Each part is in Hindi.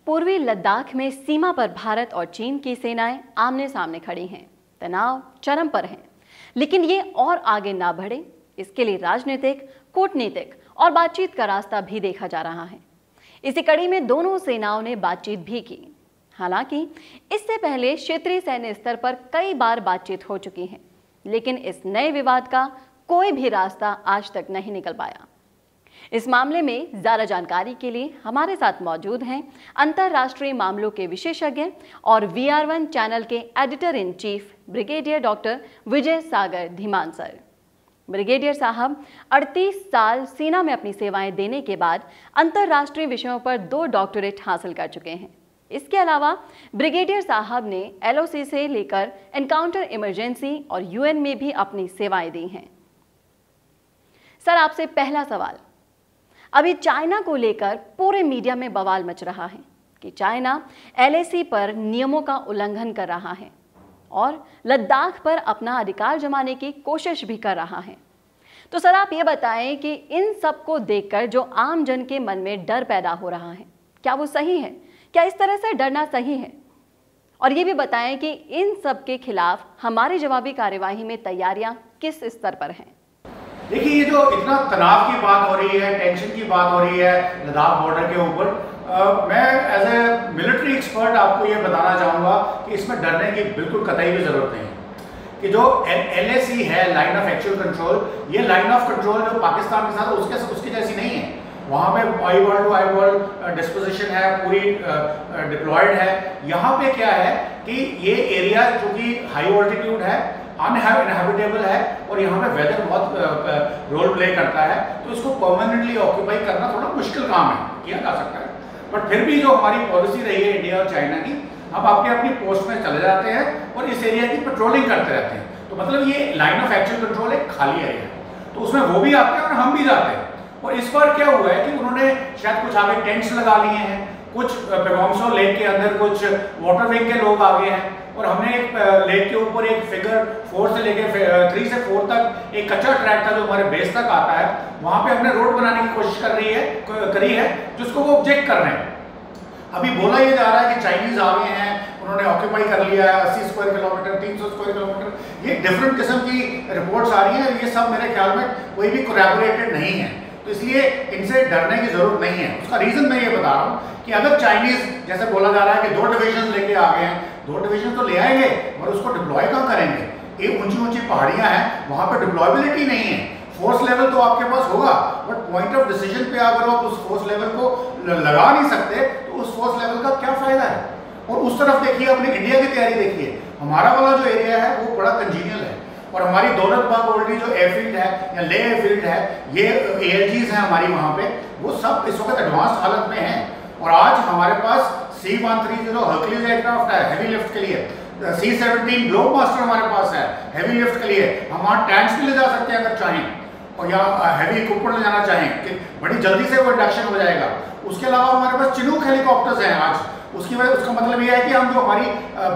पूर्वी लद्दाख में सीमा पर भारत और चीन की सेनाएं आमने सामने खड़ी हैं। तनाव चरम पर है, लेकिन ये और आगे ना बढ़े, इसके लिए राजनीतिक, कूटनीतिक और बातचीत का रास्ता भी देखा जा रहा है। इसी कड़ी में दोनों सेनाओं ने बातचीत भी की। हालांकि इससे पहले क्षेत्रीय सैन्य स्तर पर कई बार बातचीत हो चुकी है, लेकिन इस नए विवाद का कोई भी रास्ता आज तक नहीं निकल पाया। इस मामले में ज्यादा जानकारी के लिए हमारे साथ मौजूद हैं अंतरराष्ट्रीय मामलों के विशेषज्ञ और VR1 चैनल के editor in chief brigadier doctor Vijay Sagar Dhiman sir. Brigadier साहब 38 साल सेना में अपनी सेवाएं देने के बाद अंतरराष्ट्रीय विषयों पर 2 डॉक्टरेट हासिल कर चुके हैं। इसके अलावा ब्रिगेडियर साहब ने LOC से लेकर एनकाउंटर इमरजेंसी और UN में भी अपनी सेवाएं दी हैं। सर, आपसे पहला सवाल, अभी चाइना को लेकर पूरे मीडिया में बवाल मच रहा है कि चाइना LAC पर नियमों का उल्लंघन कर रहा है और लद्दाख पर अपना अधिकार जमाने की कोशिश भी कर रहा है। तो सर, आप ये बताएं कि इन सब को देखकर जो आम जन के मन में डर पैदा हो रहा है, क्या वो सही है? क्या इस तरह से डरना सही है? और ये भी बताएं कि इन सब के खिलाफ हमारी जवाबी कार्यवाही में तैयारियां किस स्तर पर हैं? देखिए, ये जो इतना तनाव की बात हो रही है, टेंशन की बात हो रही है लद्दाख बॉर्डर के ऊपर, मैं एज ए मिलिट्री एक्सपर्ट आपको ये बताना चाहूँगा कि इसमें डरने की बिल्कुल कतई भी ज़रूरत नहीं है। कि जो LAC है, लाइन ऑफ एक्चुअल कंट्रोल, ये लाइन ऑफ कंट्रोल जो पाकिस्तान के साथ उसकी जैसी नहीं है। वहाँ पे I world to I world disposition है, पूरी डिप्लॉयड है। यहाँ पे क्या है कि ये एरिया जो कि हाई ऑल्टीट्यूड है, अनइनहैबिटेबल है और यहाँ पे वेदर बहुत रोल प्ले करता है, तो इसको परमानेंटली ऑक्यूपाई करना थोड़ा मुश्किल काम है, किया जा सकता है। बट फिर भी जो हमारी पॉलिसी रही है इंडिया और चाइना की, हम अपनी अपनी पोस्ट में चले जाते हैं और इस एरिया की पेट्रोलिंग करते रहते हैं। तो मतलब ये लाइन ऑफ एक्चुअल कंट्रोल एक खाली एरिया है, तो उसमें वो भी आते हैं और हम भी जाते हैं। और इस बार क्या हुआ है कि उन्होंने शायद कुछ आगे टेंट्स लगा लिए हैं, कुछ पेगोंगसो लेक के अंदर कुछ वाटर विंग के लोग आगे हैं, और हमने एक लेक के ऊपर एक फिगर 4 से लेके 3 से 4 तक एक कच्चा ट्रैक था जो हमारे बेस तक आता है, वहां पे हमने रोड बनाने की कोशिश करी है जिसको वो ऑब्जेक्ट कर रहे हैं। अभी बोला ये जा रहा है कि चाइनीज आ गए हैं, उन्होंने ऑक्यूपाई कर लिया है 80 स्क्वायर किलोमीटर, 300 स्क्वायर किलोमीटर, ये डिफरेंट किस्म की रिपोर्ट्स आ रही हैं। ये सब मेरे ख्याल में कोई भी कोलैबोरेटेड नहीं है, तो इसलिए इनसे डरने की जरूरत नहीं है। उसका रीजन मैं ये बता रहा हूँ कि अगर चाइनीज, जैसे बोला जा रहा है कि 2 डिविजन लेके आ गए हैं, 2 डिविजन तो ले आएंगे और उसको डिप्लॉय कहाँ करेंगे? ये ऊंची ऊंची पहाड़ियां हैं, वहां पर डिप्लॉयबिलिटी नहीं है। फोर्स लेवल तो आपके पास होगा, बट पॉइंट ऑफ डिसीजन पे अगर आप उस फोर्स लेवल को लगा नहीं सकते तो उस फोर्स लेवल का क्या फायदा है? और उस तरफ देखिए, अपने इंडिया की तैयारी देखिए, हमारा वाला जो एरिया है वो बड़ा कंजीनियल है, और हमारी दौलत बाग ओल्डी जो एयरफील्ड है या ले एयरफील्ड है, ये ALGs हैं हमारी वहाँ पे, वो सब इस वक्त एडवांस हालत में हैं। और आज हमारे पास C-130 हर्कुलिस एयरक्राफ्ट है हेवी लिफ्ट के लिए, C-17 ग्लोबमास्टर हमारे पास है हेवी लिफ्ट के लिए, हम वहाँ टैंक्स भी ले जा सकते हैं अगर चाहें, और या हेवी इक्विपमेंट ले जाना चाहें कि बड़ी जल्दी से वो इंडक्शन हो जाएगा। उसके अलावा हमारे पास चिनूक हेलीकॉप्टर्स हैं आज, उसकी वजह, उसका मतलब ये है कि हम जो हमारी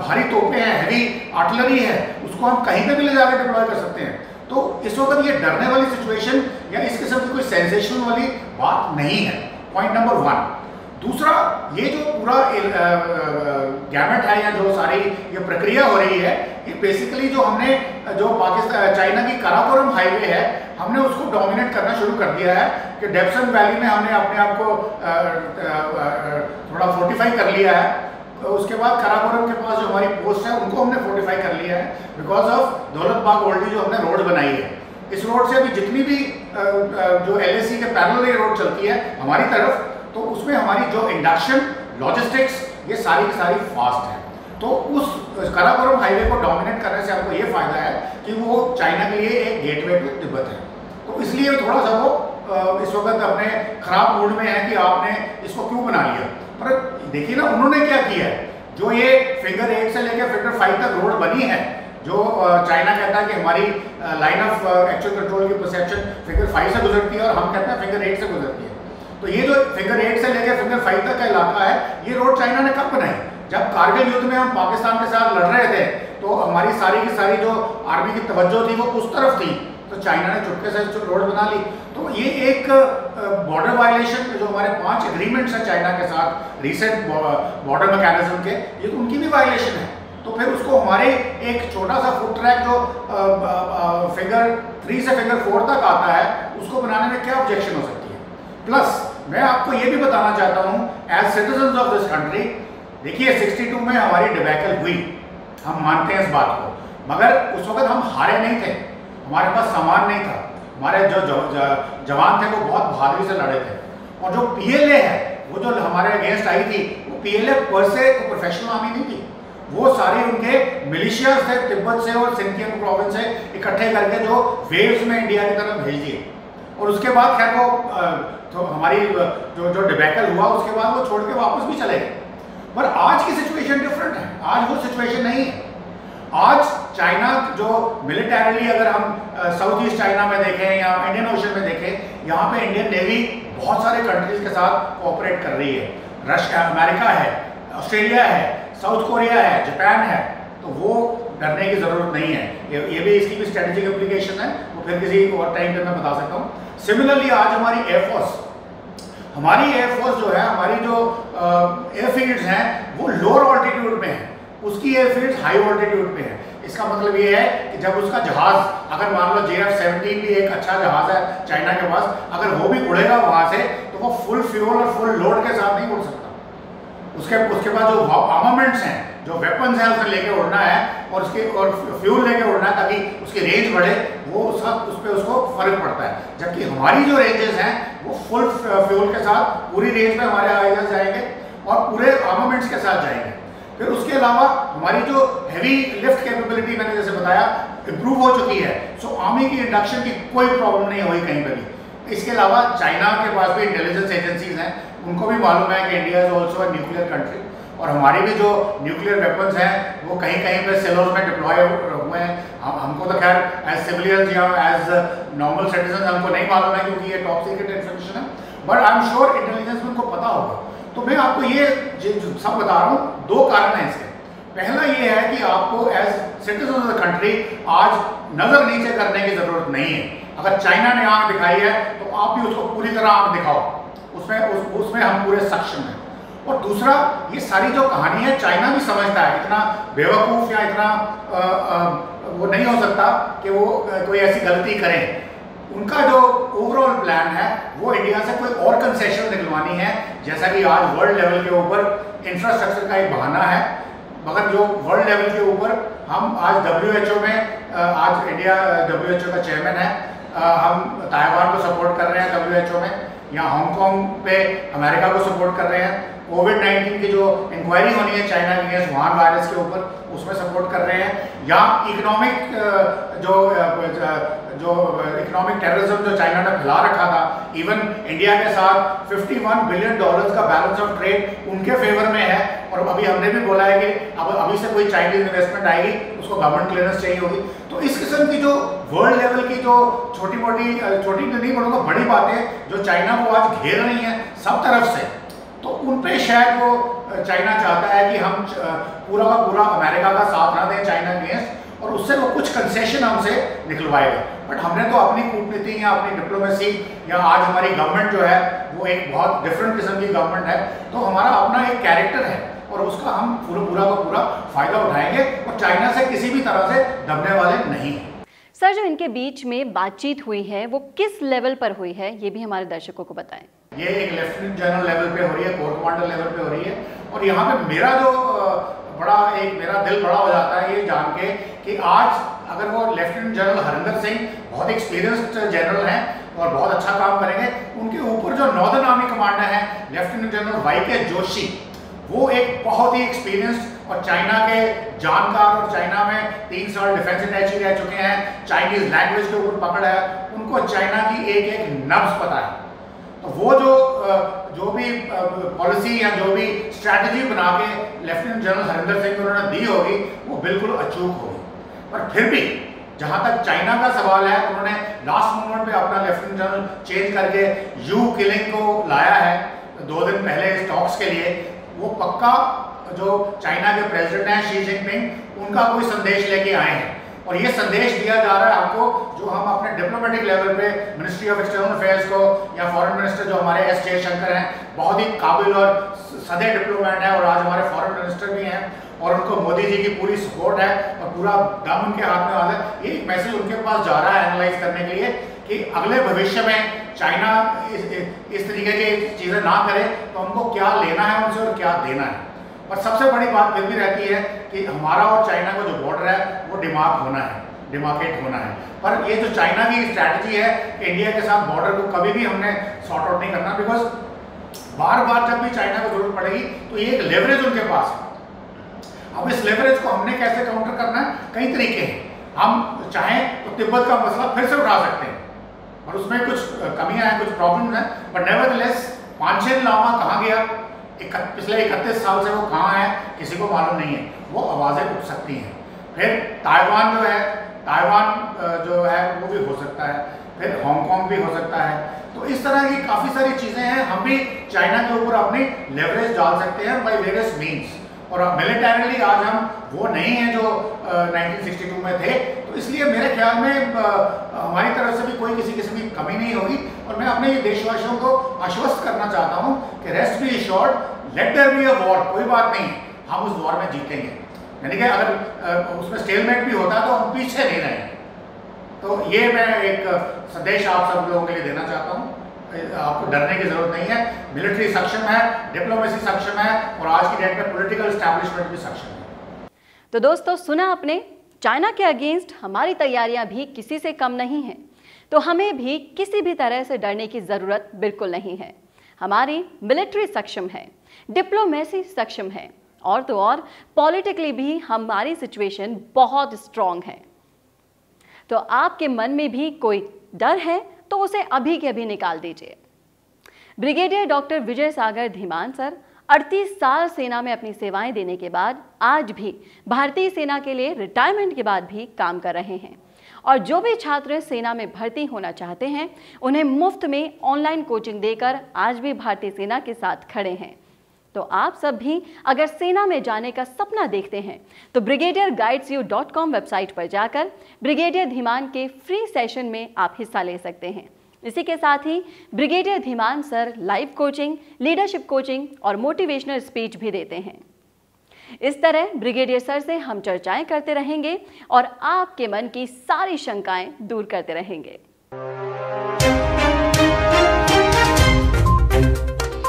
भारी तोपें हैं, हैवी आर्टिलरी है, उसको हम कहीं पे भी ले जाकर डिप्लॉय कर सकते हैं। तो इस वक्त ये डरने वाली सिचुएशन या इस किस्म की कोई सेंसेशन वाली बात नहीं है, पॉइंट नंबर 1। दूसरा, ये जो पूरा गैमेट है या जो सारी ये प्रक्रिया हो रही है, ये बेसिकली जो हमने जो पाकिस्तान चाइना की काराकोरम हाईवे है, हमने उसको डोमिनेट करना शुरू कर दिया है कि डेप्सन वैली में हमने अपने आप को थोड़ा फोर्टिफाई कर लिया है। उसके बाद काराकोरम के पास जो हमारी पोस्ट है उनको हमने फोर्टिफाई कर लिया है बिकॉज ऑफ दौलत बाग ओल्डी जो हमने रोड बनाई है। इस रोड से अभी जितनी भी जो LAC के पैरेलल ये रोड चलती है हमारी तरफ, तो उसमें हमारी जो इंडक्शन, लॉजिस्टिक्स, ये सारी की सारी फास्ट है। तो उस काराकोरम हाईवे को डोमिनेट करने से आपको ये फायदा है कि वो चाइना के लिए एक गेटवे टू तिब्बत है। तो इसलिए थोड़ा सा वो इस वक्त अपने खराब मूड में है कि आपने इसको क्यों बना लिया। पर देखिए ना, उन्होंने क्या किया है, जो ये फिगर 8 से लेकर फिगर 5 तक रोड बनी है, जो चाइना कहता है कि हमारी लाइन ऑफ एक्चुअल कंट्रोल की परसेप्शन फिगर 5 से गुजरती है और हम कहते हैं फिगर 8 से गुजरती है। तो ये जो फिगर 8 से लेकर फिगर 5 तक का इलाका है, ये रोड चाइना ने कब बनाई? जब कारगिल युद्ध में हम पाकिस्तान के साथ लड़ रहे थे, तो हमारी सारी की सारी जो आर्मी की तवज्जो थी वो उस तरफ थी। तो चाइना ने चुपके से रोड बना ली। तो ये एक बॉर्डर वायलेशन, जो हमारे 5 एग्रीमेंट्स हैं चाइना के साथ रिसेंट बॉर्डर मैकेनिज्म के, ये तो उनकी भी वायलेशन है। तो फिर उसको हमारे एक छोटा सा फुट ट्रैक जो फिगर 3 से फिगर 4 तक आता है, उसको बनाने में क्या ऑब्जेक्शन हो सकती है। प्लस मैं आपको ये भी बताना चाहता हूँ as citizen of this country, देखिए 62 में हमारी डिबैकल हुई, हम मानते हैं इस बात को, मगर उस वक्त हम हारे नहीं थे, हमारे पास सामान नहीं था, हमारे जो जवान थे वो बहुत बहादुरी से लड़े थे। और जो PLA है वो जो हमारे अगेंस्ट आई थी, वो PLA पर से प्रोफेशनल आर्मी नहीं थी, वो सारे उनके मिलिशियाज थे तिब्बत से और सिंकियन प्रोविंस से इकट्ठे करके जो वेव्स में इंडिया की तरफ भेज दिए। और उसके बाद खैर वो तो हमारी जो डिबैकल हुआ उसके बाद वो छोड़ के वापस भी चले गए। पर आज की सिचुएशन डिफरेंट है, आज वो सिचुएशन नहीं है। आज चाइना जो मिलिटरीली अगर हम साउथ ईस्ट चाइना में देखें या इंडियन ओशन में देखें, यहाँ पे इंडियन नेवी बहुत सारे कंट्रीज के साथ कोऑपरेट कर रही है। रशिया, अमेरिका है, ऑस्ट्रेलिया है, साउथ कोरिया है, जापान है, तो वो डरने की जरूरत नहीं है। ये भी इसकी भी स्ट्रेटेजिक एप्लीकेशन है, वो फिर किसी और टाइम पे मैं बता सकता हूँ। सिमिलरली आज हमारी एयरफोर्स जो है, हमारी जो एयरफील्ड्स हैं वो लोअर ऑल्टीट्यूड में है, उसकी एयरफील्ड्स हाई ऑल्टीट्यूड पे है। इसका मतलब ये है कि जब उसका जहाज, अगर मान लो JF-17 भी एक अच्छा जहाज है चाइना के पास, अगर वो भी उड़ेगा वहां से तो वो फुल फ्यूल और फुल लोड के साथ नहीं उड़ सकता। उसके बाद जो आर्मामेंट्स हैं, जो वेपन्स हैं, उसे लेके उड़ना है और फ्यूल लेके उड़ना है ताकि उसकी रेंज बढ़े, वो उस पर उसको फर्क पड़ता है। जबकि हमारी जो रेंजेस हैं वो फुल फ्यूल के साथ पूरी रेंज में हमारे आइलैंड्स जाएंगे और पूरे आर्मामेंट्स के साथ जाएंगे। फिर उसके अलावा हमारी जो हैवी लिफ्ट कैपेबिलिटी मैंने जैसे बताया इंप्रूव हो चुकी है, सो आर्मी की इंडक्शन की कोई प्रॉब्लम नहीं हुई कहीं पर भी। इसके अलावा चाइना के पास भी इंटेलिजेंस एजेंसीज हैं, उनको भी मालूम है कि India is also a nuclear country, और हमारी भी जो न्यूक्लियर वेपन्स हैं वो कहीं कहीं पे सिलोज में डिप्लॉय हुए हैं। हमको तो खैर एज सिविलियंस या एज नॉर्मल सिटीजन हमको नहीं मालूम है, क्योंकि ये टॉप सीक्रेट इन्फॉर्मेशन है, but I am sure intelligence में उनको पता होगा। तो मैं आपको ये जो सब बता रहा हूँ, 2 कारण हैं इसके। पहला ये है कि आपको as citizen of the country आज नजर नीचे करने की जरूरत नहीं है। अगर चाइना ने आंख दिखाई है तो आप भी उसको पूरी तरह आंख दिखाओ, उसमें हम पूरे सक्षम हैं। और दूसरा, ये सारी जो कहानी है चाइना भी समझता है, इतना बेवकूफ़ या इतना वो नहीं हो सकता कि वो कोई ऐसी गलती करें। उनका जो ओवरऑल प्लान है वो इंडिया से कोई और कंसेशन निकलवानी है, जैसा कि आज वर्ल्ड लेवल के ऊपर इंफ्रास्ट्रक्चर का एक बहाना है, मगर जो वर्ल्ड लेवल के ऊपर हम आज WHO में, आज इंडिया WHO का चेयरमैन है, हम ताइवान को सपोर्ट कर रहे हैं WHO में, या हांगकांग पे अमेरिका को सपोर्ट कर रहे हैं। कोविड-19 की जो इंक्वायरी होनी है चाइना के अगेंस्ट वुहान वायरस के ऊपर, उसमें सपोर्ट कर रहे हैं। या इकोनॉमिक जो इकोनॉमिक टेररिज्म जो चाइना ने फैला रखा था, इवन इंडिया के साथ $51 बिलियन का बैलेंस ऑफ ट्रेड उनके फेवर में है। और अभी हमने भी बोला है कि अब अभी से कोई चाइनीज इन्वेस्टमेंट आएगी उसको गवर्नमेंट क्लियरेंस चाहिए होगी। तो इस किस्म की जो वर्ल्ड लेवल की जो छोटी तो नहीं बोलूँगा, बड़ी बातें जो चाइना को आज घेर रही हैं सब तरफ से, तो उन पे शायद वो चाइना चाहता है कि हम पूरा का पूरा अमेरिका का साथ ना दें चाइना के अगेंस्ट, और उससे वो कुछ कंसेशन हमसे निकलवाएगा। बट हमने तो अपनी कूटनीति या अपनी डिप्लोमेसी, या आज हमारी गवर्नमेंट जो है वो एक बहुत डिफरेंट किस्म की गवर्नमेंट है, तो हमारा अपना एक कैरेक्टर है और उसका हम पूरा का पूरा फायदा उठाएंगे और चाइना से किसी भी तरह से दबने वाले नहीं हैं। सर, जो इनके बीच में बातचीत हुई है वो किस लेवल पर हुई है, ये भी हमारे दर्शकों को बताएं। ये एक लेफ्टिनेंट जनरल लेवल पे हो रही है, कोर कमांडर लेवल पे हो रही है। और यहाँ पे मेरा जो मेरा दिल बड़ा हो जाता है ये जान के कि आज अगर वो लेफ्टिनेंट जनरल हरिंदर सिंह बहुत एक्सपीरियंस्ड जनरल हैं और बहुत अच्छा काम करेंगे, उनके ऊपर जो नॉर्दर्न आर्मी कमांडर हैं लेफ्टिनेंट जनरल YK जोशी, वो एक बहुत ही एक्सपीरियंस्ड और चाइना के जानकार, और चाइना में 3 साल डिफेंस अटैची रह चुके हैं, चाइनीज लैंग्वेज के ऊपर पकड़ है, उनको चाइना की एक नब्ज पता है। तो वो जो भी पॉलिसी या जो भी स्ट्रैटेजी बना के लेफ्टिनेंट जनरल हरिंदर सिंह को उन्होंने दी होगी वो बिल्कुल अचूक होगी। पर फिर भी जहां तक चाइना का सवाल है, उन्होंने लास्ट मोमेंट पे अपना लेफ्टिनेंट जनरल चेंज करके यू किलिंग को लाया है 2 दिन पहले स्टॉक्स के लिए। वो पक्का जो चाइना के प्रेसिडेंट हैं शी जिनपिंग, उनका कोई संदेश लेके आए हैं और ये संदेश दिया जा रहा है आपको, जो हम अपने डिप्लोमेटिक लेवल पे मिनिस्ट्री ऑफ एक्सटर्नल अफेयर्स को या फॉरेन मिनिस्टर जो हमारे एस जयशंकर हैं, बहुत ही काबिल और सदे डिप्लोमेट हैं और आज हमारे फॉरेन मिनिस्टर भी हैं और उनको मोदी जी की पूरी सपोर्ट है और पूरा दम उनके हाथ में आ है। ये एक मैसेज उनके पास जा रहा है एनालाइज करने के लिए कि अगले भविष्य में चाइना इस तरीके की चीज़ें ना करे तो हमको क्या लेना है उनसे और क्या देना है। और सबसे बड़ी बात फिर भी रहती है कि हमारा और चाइना का जो बॉर्डर है वो डिमार्केट होना है। पर ये जो चाइना की स्ट्रैटेजी है कि इंडिया के साथ बॉर्डर को कभी भी हमने सॉर्ट आउट नहीं करना, बिकॉज बार बार जब भी चाइना को जरूरत पड़ेगी तो ये एक लेवरेज उनके पास है। अब इस लेवरेज को हमने कैसे काउंटर करना है, कई तरीके हैं। हम चाहें तो तिब्बत का मसला फिर से उठा सकते हैं और उसमें कुछ कमियां हैं, कुछ प्रॉब्लम हैं, बट नेवरदलेस पांचेन लामा कहाँ गया, पिछले 31 साल से वो कहाँ है किसी को मालूम नहीं है, वो आवाज़ें उठ सकती हैं। फिर ताइवान जो है वो भी हो सकता है, फिर हांगकांग भी हो सकता है। तो इस तरह की काफ़ी सारी चीज़ें हैं, हम भी चाइना के ऊपर अपनी लेवरेज डाल सकते हैं बाई वेरियस मीन्स। और मिलिटरीली आज हम वो नहीं हैं जो 1962 में थे, तो इसलिए मेरे ख्याल में हमारी तरफ से भी कोई किसी किस्म की कमी नहीं होगी। और मैं अपने देशवासियों को आश्वस्त करना चाहता हूं कि rest be assured, let there be a war, कोई बात नहीं है, हम उस वॉर में जीतेंगे। यानी कि अगर उसमें स्टेलमेट भी होता है तो हम पीछे नहीं रहेंगे। तो ये मैं एक संदेश आप सब लोगों के लिए देना चाहता हूँ, आपको डरने की जरूरत नहीं है। मिलिट्री सक्षम है, डिप्लोमेसी सक्षम है और आज की डेट में पॉलिटिकल एस्टैब्लिशमेंट भी सक्षम है। तो दोस्तों सुना आपने, चाइना के अगेंस्ट हमारी तैयारियां भी किसी से कम नहीं हैं, तो हमें भी किसी भी तरह से डरने की जरूरत बिल्कुल नहीं है। हमारी मिलिट्री सक्षम है, डिप्लोमेसी सक्षम है और तो और पॉलिटिकली भी हमारी सिचुएशन बहुत स्ट्रांग है। तो आपके मन में भी कोई डर है तो उसे अभी के अभी निकाल दीजिए। ब्रिगेडियर डॉक्टर विजय सागर धीमान सर 38 साल सेना में अपनी सेवाएं देने के बाद आज भी भारतीय सेना के लिए रिटायरमेंट के बाद भी काम कर रहे हैं और जो भी छात्र सेना में भर्ती होना चाहते हैं उन्हें मुफ्त में ऑनलाइन कोचिंग देकर आज भी भारतीय सेना के साथ खड़े हैं। तो आप सब भी अगर सेना में जाने का सपना देखते हैं तो brigadierguidesyou.com वेबसाइट पर जाकर ब्रिगेडियर धीमान के फ्री सेशन में आप हिस्सा ले सकते हैं। इसी के साथ ही brigadier Dhiman sir live coaching, leadership coaching और मोटिवेशनल स्पीच भी देते हैं। इस तरह ब्रिगेडियर सर से हम चर्चाएं करते रहेंगे और आपके मन की सारी शंकाएं दूर करते रहेंगे।